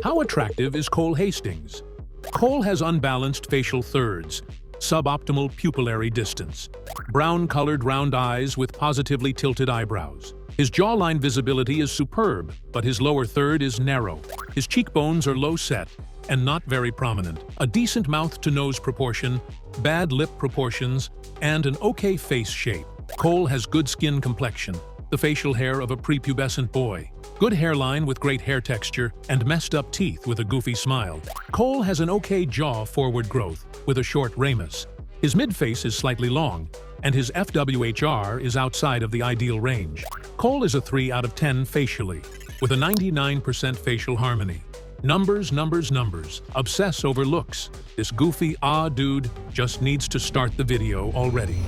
How attractive is Cole Hastings? Cole has unbalanced facial thirds, suboptimal pupillary distance, brown-colored round eyes with positively tilted eyebrows. His jawline visibility is superb, but his lower third is narrow. His cheekbones are low-set and not very prominent. A decent mouth-to-nose proportion, bad lip proportions, and an okay face shape. Cole has good skin complexion, the facial hair of a prepubescent boy, good hairline with great hair texture, and messed-up teeth with a goofy smile. Cole has an okay jaw forward growth, with a short ramus. His mid-face is slightly long, and his FWHR is outside of the ideal range. Cole is a 3 out of 10 facially, with a 99% facial harmony. Numbers, numbers, numbers. Obsess over looks. This goofy, dude just needs to start the video already.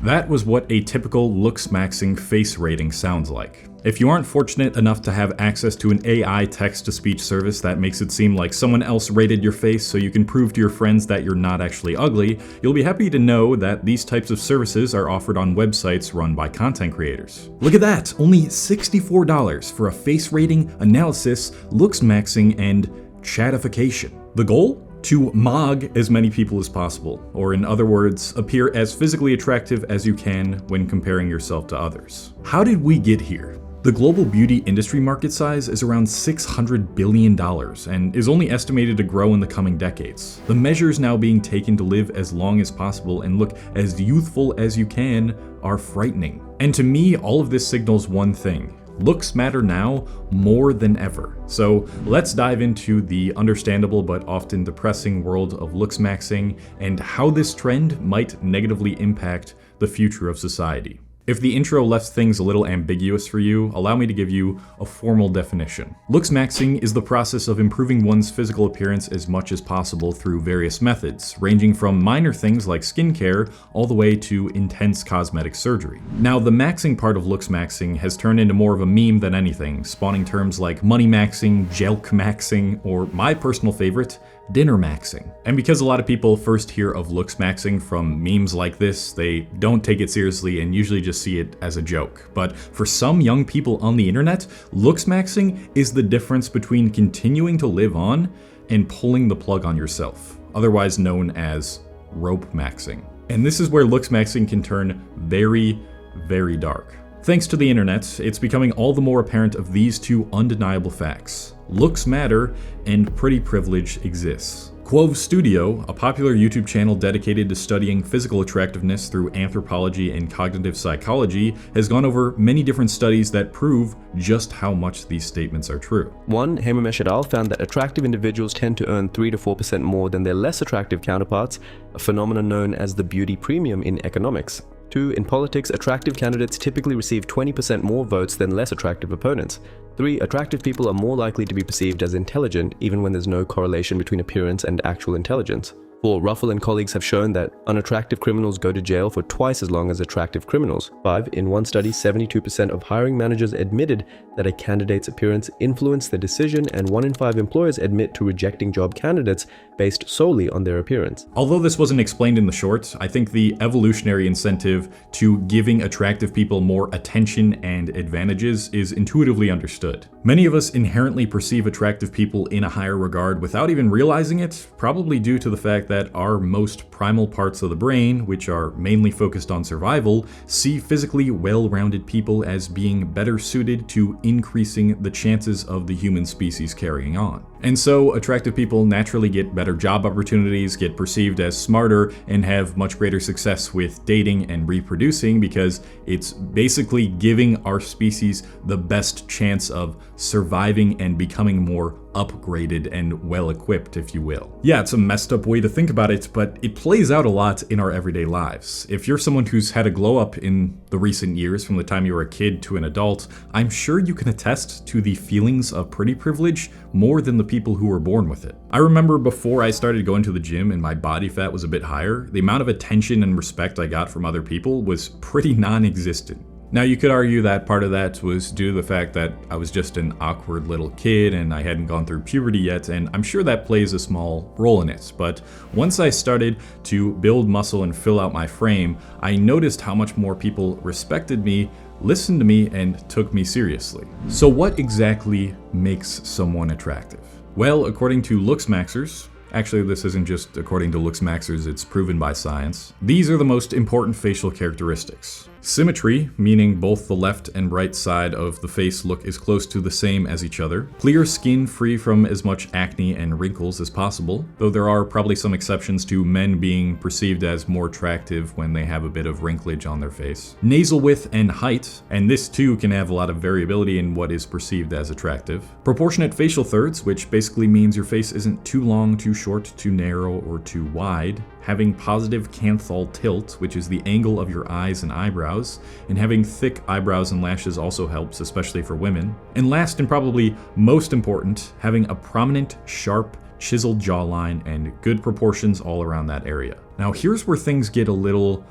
That was what a typical looksmaxxing face rating sounds like. If you aren't fortunate enough to have access to an AI text-to-speech service that makes it seem like someone else rated your face so you can prove to your friends that you're not actually ugly, you'll be happy to know that these types of services are offered on websites run by content creators. Look at that! Only $64 for a face rating, analysis, looksmaxxing, and chatification. The goal? To mog as many people as possible, or in other words, appear as physically attractive as you can when comparing yourself to others. How did we get here? The global beauty industry market size is around $600 billion and is only estimated to grow in the coming decades. The measures now being taken to live as long as possible and look as youthful as you can are frightening. And to me, all of this signals one thing. Looks matter now more than ever. So let's dive into the understandable but often depressing world of looksmaxxing and how this trend might negatively impact the future of society. If the intro left things a little ambiguous for you, allow me to give you a formal definition. Looksmaxxing is the process of improving one's physical appearance as much as possible through various methods, ranging from minor things like skincare all the way to intense cosmetic surgery. Now, the maxing part of looksmaxxing has turned into more of a meme than anything, spawning terms like money maxing, jelqmaxxing, or my personal favorite, dinner maxing. And because a lot of people first hear of looksmaxxing from memes like this, they don't take it seriously and usually just see it as a joke. But for some young people on the internet, looksmaxxing is the difference between continuing to live on and pulling the plug on yourself, otherwise known as rope maxing. And this is where looksmaxxing can turn very, very dark. Thanks to the internet, it's becoming all the more apparent of these two undeniable facts. Looks matter, and pretty privilege exists. Quove Studio, a popular YouTube channel dedicated to studying physical attractiveness through anthropology and cognitive psychology, has gone over many different studies that prove just how much these statements are true. 1. Hamimesh et al. Found that attractive individuals tend to earn 3 to 4% more than their less attractive counterparts, a phenomenon known as the beauty premium in economics. 2. In politics, attractive candidates typically receive 20% more votes than less attractive opponents. 3. Attractive people are more likely to be perceived as intelligent, even when there's no correlation between appearance and actual intelligence. 4. Ruffle and colleagues have shown that unattractive criminals go to jail for twice as long as attractive criminals. 5. In one study, 72% of hiring managers admitted that a candidate's appearance influenced their decision, and 1 in 5 employers admit to rejecting job candidates based solely on their appearance. Although this wasn't explained in the short, I think the evolutionary incentive to giving attractive people more attention and advantages is intuitively understood. Many of us inherently perceive attractive people in a higher regard without even realizing it, probably due to the fact that our most primal parts of the brain, which are mainly focused on survival, see physically well-rounded people as being better suited to increasing the chances of the human species carrying on. And so attractive people naturally get better job opportunities, get perceived as smarter, and have much greater success with dating and reproducing because it's basically giving our species the best chance of surviving and becoming more upgraded and well-equipped, if you will. Yeah, it's a messed up way to think about it, but it plays out a lot in our everyday lives. If you're someone who's had a glow up in the recent years from the time you were a kid to an adult, I'm sure you can attest to the feelings of pretty privilege more than the people who were born with it. I remember before I started going to the gym and my body fat was a bit higher, the amount of attention and respect I got from other people was pretty non-existent. Now, you could argue that part of that was due to the fact that I was just an awkward little kid and I hadn't gone through puberty yet, and I'm sure that plays a small role in it. But once I started to build muscle and fill out my frame, I noticed how much more people respected me listened to me and took me seriously. So what exactly makes someone attractive? Well, according to Looksmaxxers, actually this isn't just according to Looksmaxxers, it's proven by science, these are the most important facial characteristics. Symmetry, meaning both the left and right side of the face look as close to the same as each other. Clear skin free from as much acne and wrinkles as possible, though there are probably some exceptions to men being perceived as more attractive when they have a bit of wrinklage on their face. Nasal width and height, and this too can have a lot of variability in what is perceived as attractive. Proportionate facial thirds, which basically means your face isn't too long, too short, too narrow, or too wide. Having positive canthal tilt, which is the angle of your eyes and eyebrows, and having thick eyebrows and lashes also helps, especially for women. And last and probably most important, having a prominent, sharp, chiseled jawline and good proportions all around that area. Now here's where things get a little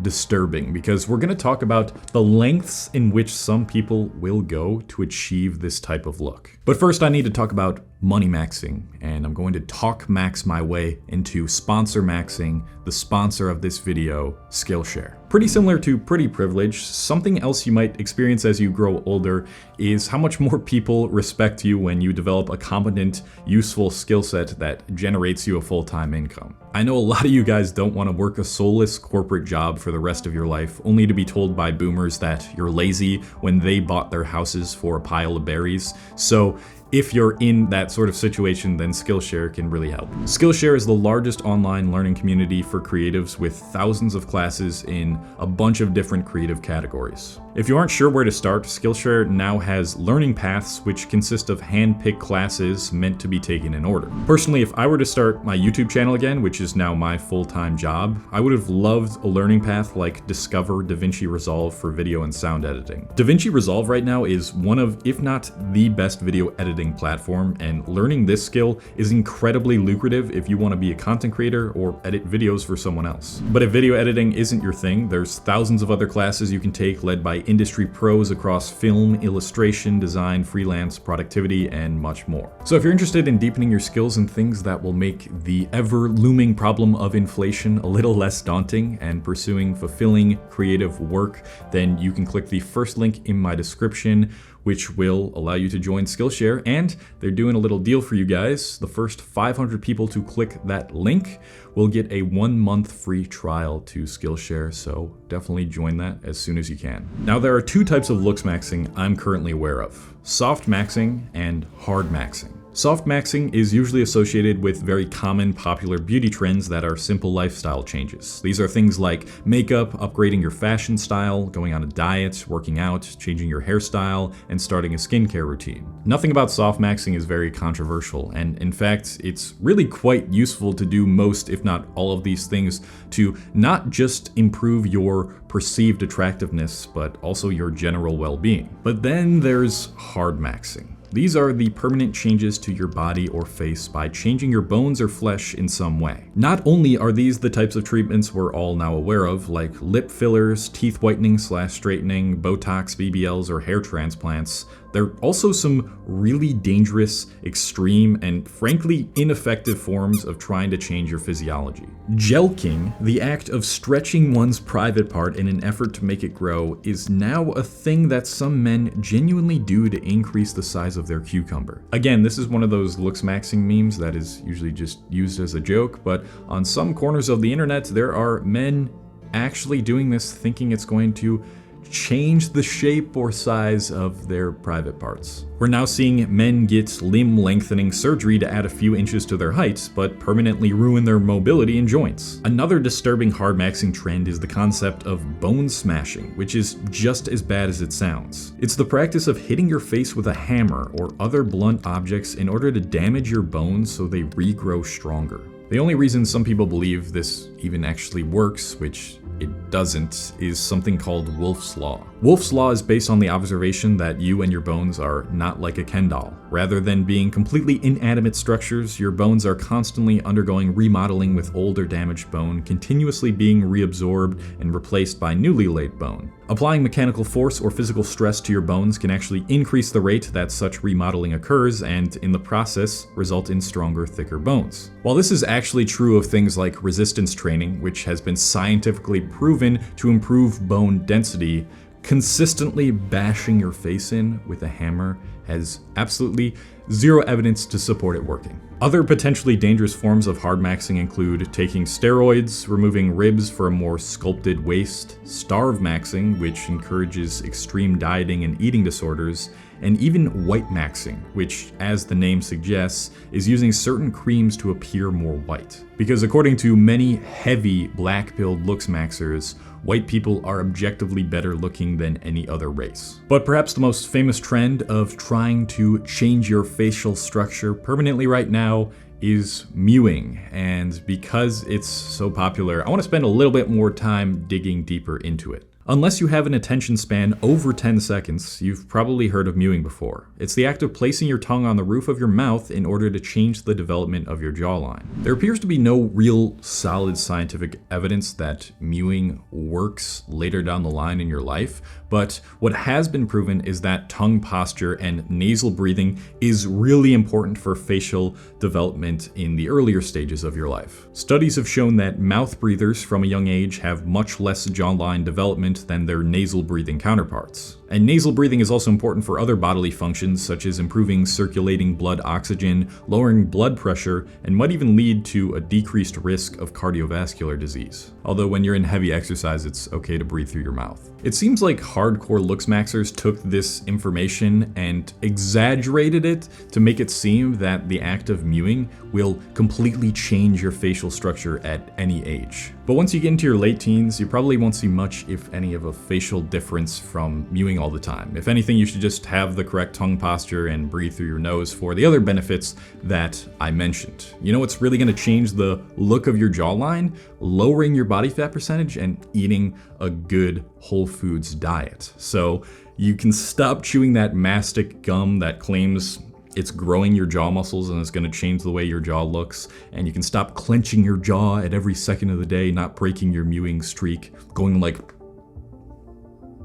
disturbing, because we're going to talk about the lengths in which some people will go to achieve this type of look. But first I need to talk about money maxing, and I'm going to talk max my way into sponsor maxing, the sponsor of this video, Skillshare. Pretty similar to pretty privilege, something else you might experience as you grow older is how much more people respect you when you develop a competent, useful skill set that generates you a full-time income. I know a lot of you guys don't want to work a soulless corporate job for the rest of your life, only to be told by boomers that you're lazy when they bought their houses for a pile of berries. So if you're in that sort of situation, then Skillshare can really help. Skillshare is the largest online learning community for creatives with thousands of classes in a bunch of different creative categories. If you aren't sure where to start, Skillshare now has learning paths which consist of hand-picked classes meant to be taken in order. Personally, if I were to start my YouTube channel again, which is now my full-time job, I would have loved a learning path like Discover DaVinci Resolve for video and sound editing. DaVinci Resolve right now is one of, if not the best video editing platform, and learning this skill is incredibly lucrative if you want to be a content creator or edit videos for someone else. But if video editing isn't your thing, there's thousands of other classes you can take led by industry pros across film, illustration, design, freelance, productivity, and much more. So if you're interested in deepening your skills in things that will make the ever-looming problem of inflation a little less daunting and pursuing fulfilling creative work, then you can click the first link in my description, which will allow you to join Skillshare, and they're doing a little deal for you guys. The first 500 people to click that link will get a 1-month free trial to Skillshare, so definitely join that as soon as you can. Now there are two types of looksmaxxing I'm currently aware of: Softmaxxing and Hardmaxxing. Softmaxxing is usually associated with very common popular beauty trends that are simple lifestyle changes. These are things like makeup, upgrading your fashion style, going on a diet, working out, changing your hairstyle, and starting a skincare routine. Nothing about Softmaxxing is very controversial, and in fact, it's really quite useful to do most, if not all of these things to not just improve your perceived attractiveness, but also your general well-being. But then there's Hardmaxxing. These are the permanent changes to your body or face by changing your bones or flesh in some way. Not only are these the types of treatments we're all now aware of, like lip fillers, teeth whitening/straightening, Botox, BBLs, or hair transplants, there are also some really dangerous, extreme, and frankly ineffective forms of trying to change your physiology. Jelqing, the act of stretching one's private part in an effort to make it grow, is now a thing that some men genuinely do to increase the size of their cucumber. Again, this is one of those looksmaxxing memes that is usually just used as a joke, but on some corners of the internet, there are men actually doing this thinking it's going to change the shape or size of their private parts. We're now seeing men get limb lengthening surgery to add a few inches to their height, but permanently ruin their mobility and joints. Another disturbing hardmaxxing trend is the concept of bone smashing, which is just as bad as it sounds. It's the practice of hitting your face with a hammer or other blunt objects in order to damage your bones so they regrow stronger. The only reason some people believe this even actually works, which it doesn't, is something called Wolff's Law. Wolff's Law is based on the observation that you and your bones are not like a Ken doll. Rather than being completely inanimate structures, your bones are constantly undergoing remodeling, with old or damaged bone continuously being reabsorbed and replaced by newly laid bone. Applying mechanical force or physical stress to your bones can actually increase the rate that such remodeling occurs, and in the process result in stronger, thicker bones. While this is actually true of things like resistance training, which has been scientifically proven to improve bone density, consistently bashing your face in with a hammer has absolutely zero evidence to support it working. Other potentially dangerous forms of hardmaxxing include taking steroids, removing ribs for a more sculpted waist, starvemaxxing, which encourages extreme dieting and eating disorders, and even whitemaxxing, which, as the name suggests, is using certain creams to appear more white. Because according to many heavy black-pilled looksmaxxers, white people are objectively better looking than any other race. But perhaps the most famous trend of trying to change your facial structure permanently right now is mewing, and because it's so popular, I want to spend a little bit more time digging deeper into it. Unless you have an attention span over 10 seconds, you've probably heard of mewing before. It's the act of placing your tongue on the roof of your mouth in order to change the development of your jawline. There appears to be no real solid scientific evidence that mewing works later down the line in your life, but what has been proven is that tongue posture and nasal breathing is really important for facial development in the earlier stages of your life. Studies have shown that mouth breathers from a young age have much less jawline development than their nasal breathing counterparts. And nasal breathing is also important for other bodily functions, such as improving circulating blood oxygen, lowering blood pressure, and might even lead to a decreased risk of cardiovascular disease. Although when you're in heavy exercise, it's okay to breathe through your mouth. It seems like hardcore looksmaxxers took this information and exaggerated it to make it seem that the act of mewing will completely change your facial structure at any age. But once you get into your late teens, you probably won't see much, if any, of a facial difference from mewing all the time. If anything, you should just have the correct tongue posture and breathe through your nose for the other benefits that I mentioned. You know what's really going to change the look of your jawline? Lowering your body fat percentage and eating a good whole foods diet. So you can stop chewing that mastic gum that claims it's growing your jaw muscles and it's going to change the way your jaw looks, and you can stop clenching your jaw at every second of the day, not breaking your mewing streak, going like,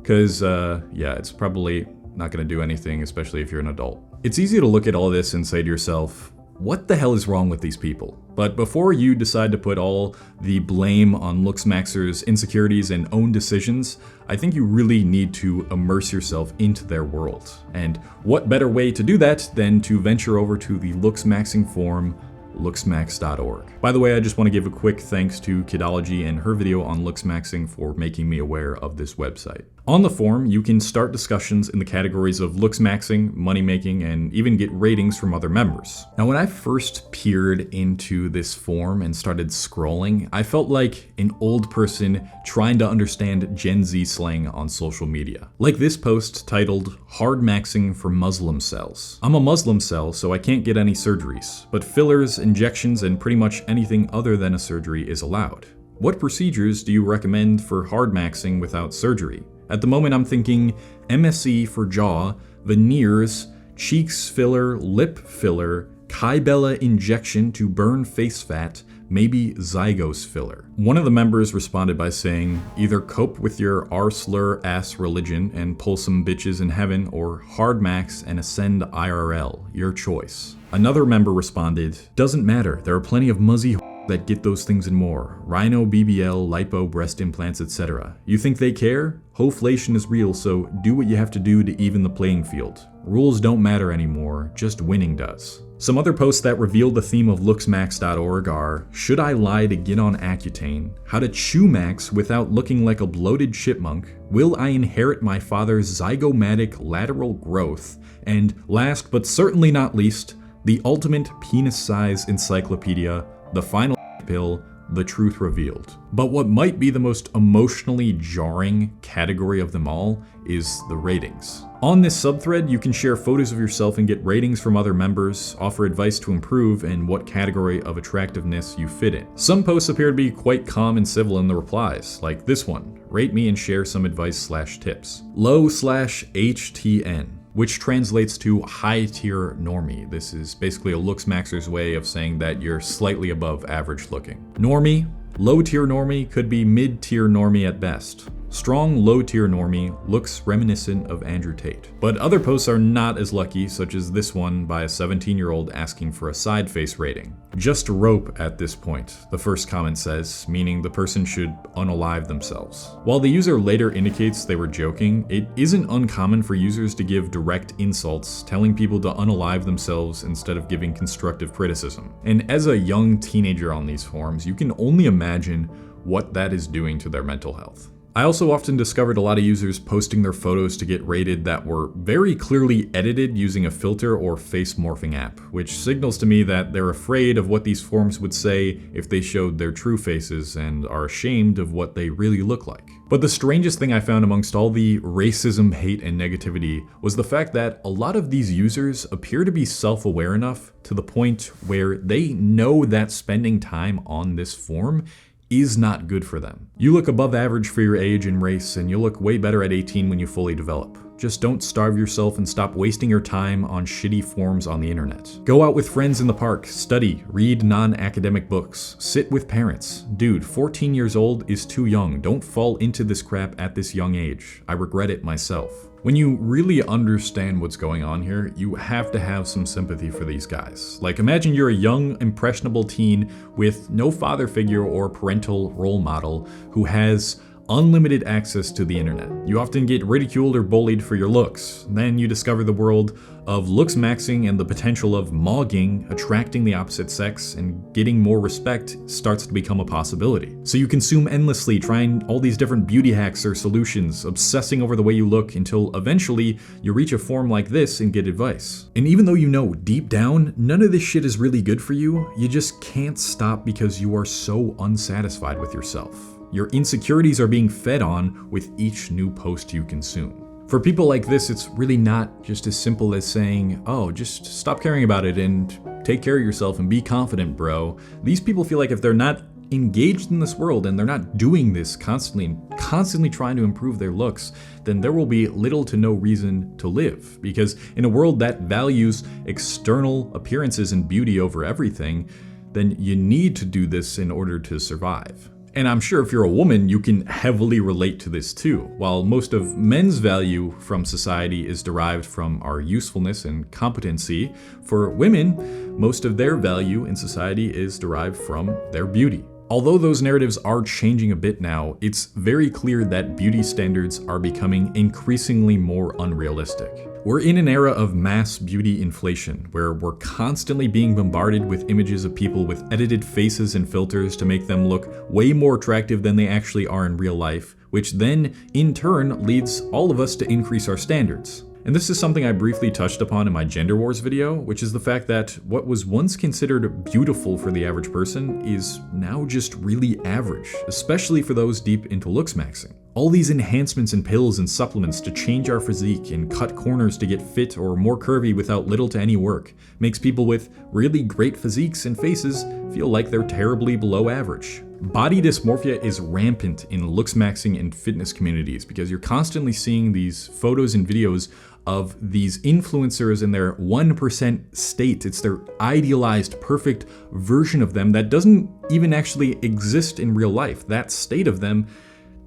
because yeah, it's probably not going to do anything, especially if you're an adult. It's easy to look at all this and say to yourself, what the hell is wrong with these people? But before you decide to put all the blame on looksmaxxers' insecurities and own decisions, I think you really need to immerse yourself into their world. And what better way to do that than to venture over to the looksmaxxing forum, looksmaxx.org. By the way, I just want to give a quick thanks to Kidology and her video on looksmaxxing for making me aware of this website. On the forum, you can start discussions in the categories of looksmaxxing, money making, and even get ratings from other members. Now, when I first peered into this forum and started scrolling, I felt like an old person trying to understand Gen Z slang on social media. Like this post titled, "Hardmaxxing for Muslim Cells." I'm a Muslim cell, so I can't get any surgeries, but fillers, injections, and pretty much anything other than a surgery is allowed. What procedures do you recommend for hardmaxxing without surgery? At the moment, I'm thinking MSE for jaw, veneers, cheeks filler, lip filler, Kybella injection to burn face fat, maybe Zygos filler. One of the members responded by saying, either cope with your r-slur ass religion and pull some bitches in heaven, or hardmaxx and ascend IRL, your choice. Another member responded, doesn't matter, there are plenty of muzzy that get those things and more. Rhino, BBL, lipo, breast implants, etc. You think they care? Hoflation is real, so do what you have to do to even the playing field. Rules don't matter anymore, just winning does. Some other posts that reveal the theme of looksmaxx.org are, should I lie to get on Accutane? How to chew max without looking like a bloated chipmunk? Will I inherit my father's zygomatic lateral growth? And last but certainly not least, the ultimate penis-size encyclopedia, the final pill, the truth revealed. But what might be the most emotionally jarring category of them all is the ratings. On this subthread, you can share photos of yourself and get ratings from other members, offer advice to improve, and what category of attractiveness you fit in. Some posts appear to be quite calm and civil in the replies, like this one, rate me and share some advice/tips. Low/HTN. Which translates to high-tier normie. This is basically a looksmaxxer's way of saying that you're slightly above average looking. Normie, low-tier normie could be mid-tier normie at best. Strong, low-tier normie, looks reminiscent of Andrew Tate. But other posts are not as lucky, such as this one by a 17-year-old asking for a side face rating. Just rope at this point, the first comment says, meaning the person should unalive themselves. While the user later indicates they were joking, it isn't uncommon for users to give direct insults, telling people to unalive themselves instead of giving constructive criticism. And as a young teenager on these forums, you can only imagine what that is doing to their mental health. I also often discovered a lot of users posting their photos to get rated that were very clearly edited using a filter or face morphing app, which signals to me that they're afraid of what these forums would say if they showed their true faces and are ashamed of what they really look like. But the strangest thing I found amongst all the racism, hate, and negativity was the fact that a lot of these users appear to be self-aware enough to the point where they know that spending time on this forum is not good for them. You look above average for your age and race, and you'll look way better at 18 when you fully develop. Just don't starve yourself and stop wasting your time on shitty forums on the internet. Go out with friends in the park, study, read non-academic books, sit with parents. Dude, 14 years old is too young. Don't fall into this crap at this young age. I regret it myself. When you really understand what's going on here, you have to have some sympathy for these guys. Like, imagine you're a young, impressionable teen with no father figure or parental role model who has unlimited access to the internet. You often get ridiculed or bullied for your looks. Then you discover the world of looksmaxxing and the potential of mogging, attracting the opposite sex, and getting more respect starts to become a possibility. So you consume endlessly, trying all these different beauty hacks or solutions, obsessing over the way you look until eventually you reach a forum like this and get advice. And even though you know deep down none of this shit is really good for you, you just can't stop because you are so unsatisfied with yourself. Your insecurities are being fed on with each new post you consume. For people like this, it's really not just as simple as saying, oh, just stop caring about it and take care of yourself and be confident, bro. These people feel like if they're not engaged in this world and they're not doing this constantly trying to improve their looks, then there will be little to no reason to live. Because in a world that values external appearances and beauty over everything, then you need to do this in order to survive. And I'm sure if you're a woman, you can heavily relate to this too. While most of men's value from society is derived from our usefulness and competency, for women, most of their value in society is derived from their beauty. Although those narratives are changing a bit now, it's very clear that beauty standards are becoming increasingly more unrealistic. We're in an era of mass beauty inflation, where we're constantly being bombarded with images of people with edited faces and filters to make them look way more attractive than they actually are in real life, which then, in turn, leads all of us to increase our standards. And this is something I briefly touched upon in my Gender Wars video, which is the fact that what was once considered beautiful for the average person is now just really average, especially for those deep into looksmaxxing. All these enhancements and pills and supplements to change our physique and cut corners to get fit or more curvy without little to any work makes people with really great physiques and faces feel like they're terribly below average. Body dysmorphia is rampant in looksmaxxing and fitness communities because you're constantly seeing these photos and videos of these influencers in their 1% state. It's their idealized, perfect version of them that doesn't even actually exist in real life. That state of them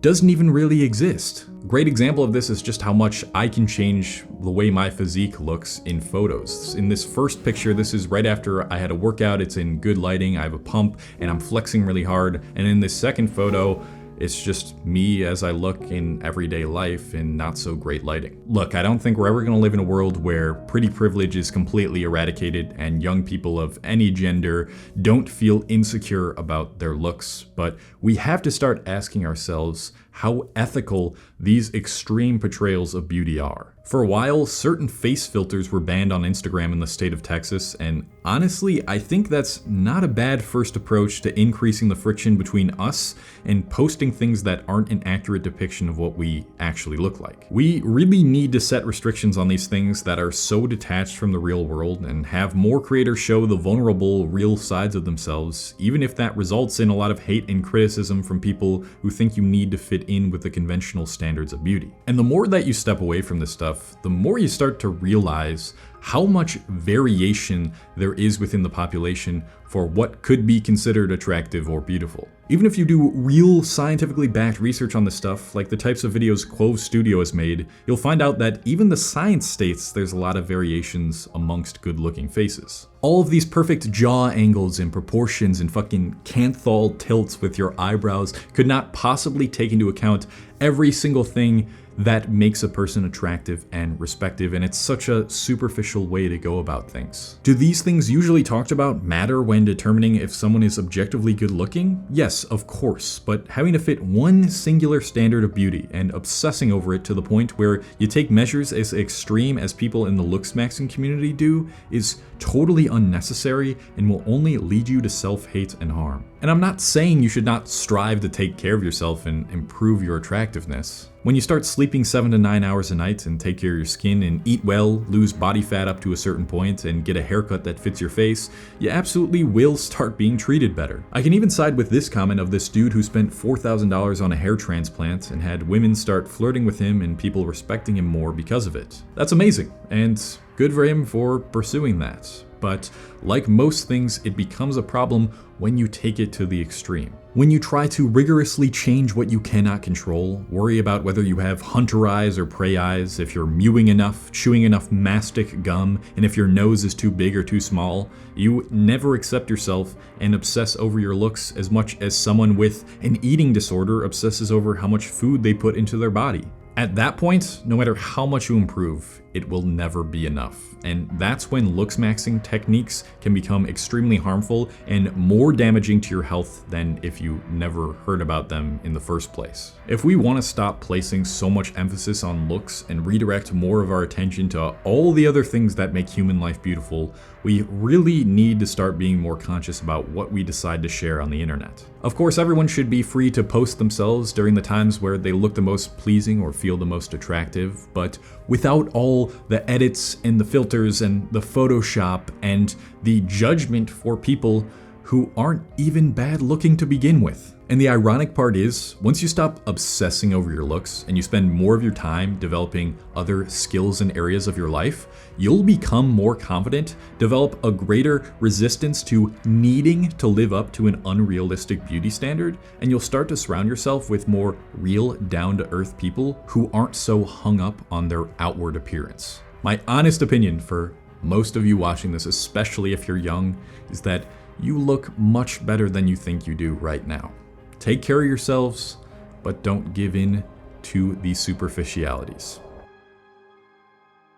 doesn't even really exist. A great example of this is just how much I can change the way my physique looks in photos. In this first picture, this is right after I had a workout, it's in good lighting, I have a pump, and I'm flexing really hard. And in this second photo, it's just me as I look in everyday life in not so great lighting. Look, I don't think we're ever gonna live in a world where pretty privilege is completely eradicated and young people of any gender don't feel insecure about their looks, but we have to start asking ourselves how ethical these extreme portrayals of beauty are. For a while, certain face filters were banned on Instagram in the state of Texas, and honestly, I think that's not a bad first approach to increasing the friction between us and posting things that aren't an accurate depiction of what we actually look like. We really need to set restrictions on these things that are so detached from the real world and have more creators show the vulnerable, real sides of themselves, even if that results in a lot of hate and criticism from people who think you need to fit in with the conventional standards of beauty. And the more that you step away from this stuff, the more you start to realize how much variation there is within the population for what could be considered attractive or beautiful. Even if you do real scientifically backed research on this stuff, like the types of videos Clove Studio has made, you'll find out that even the science states there's a lot of variations amongst good-looking faces. All of these perfect jaw angles and proportions and fucking canthal tilts with your eyebrows could not possibly take into account every single thing that makes a person attractive and respective, and it's such a superficial way to go about things. Do these things usually talked about matter when determining if someone is objectively good looking? Yes, of course, but having to fit one singular standard of beauty and obsessing over it to the point where you take measures as extreme as people in the looksmaxxing community do is totally unnecessary and will only lead you to self-hate and harm. And I'm not saying you should not strive to take care of yourself and improve your attractiveness. When you start sleeping 7 to 9 hours a night and take care of your skin and eat well, lose body fat up to a certain point, and get a haircut that fits your face, you absolutely will start being treated better. I can even side with this comment of this dude who spent $4,000 on a hair transplant and had women start flirting with him and people respecting him more because of it. That's amazing, and good for him for pursuing that. But like most things, it becomes a problem when you take it to the extreme. When you try to rigorously change what you cannot control, worry about whether you have hunter eyes or prey eyes, if you're mewing enough, chewing enough mastic gum, and if your nose is too big or too small, you never accept yourself and obsess over your looks as much as someone with an eating disorder obsesses over how much food they put into their body. At that point, no matter how much you improve, it will never be enough. And that's when looksmaxxing techniques can become extremely harmful and more damaging to your health than if you never heard about them in the first place. If we want to stop placing so much emphasis on looks and redirect more of our attention to all the other things that make human life beautiful, we really need to start being more conscious about what we decide to share on the internet. Of course, everyone should be free to post themselves during the times where they look the most pleasing or feel the most attractive, but without all the edits and the filters and the Photoshop and the judgment for people who aren't even bad looking to begin with. And the ironic part is, once you stop obsessing over your looks and you spend more of your time developing other skills and areas of your life, you'll become more confident, develop a greater resistance to needing to live up to an unrealistic beauty standard, and you'll start to surround yourself with more real, down-to-earth people who aren't so hung up on their outward appearance. My honest opinion for most of you watching this, especially if you're young, is that you look much better than you think you do right now. Take care of yourselves, but don't give in to these superficialities.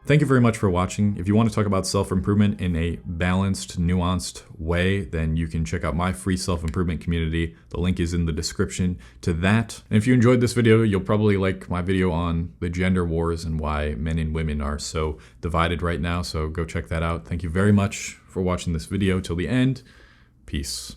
Thank you very much for watching. If you want to talk about self-improvement in a balanced, nuanced way, then you can check out my free self-improvement community. The link is in the description to that. And if you enjoyed this video, you'll probably like my video on the gender wars and why men and women are so divided right now. So go check that out. Thank you very much for watching this video till the end. Peace.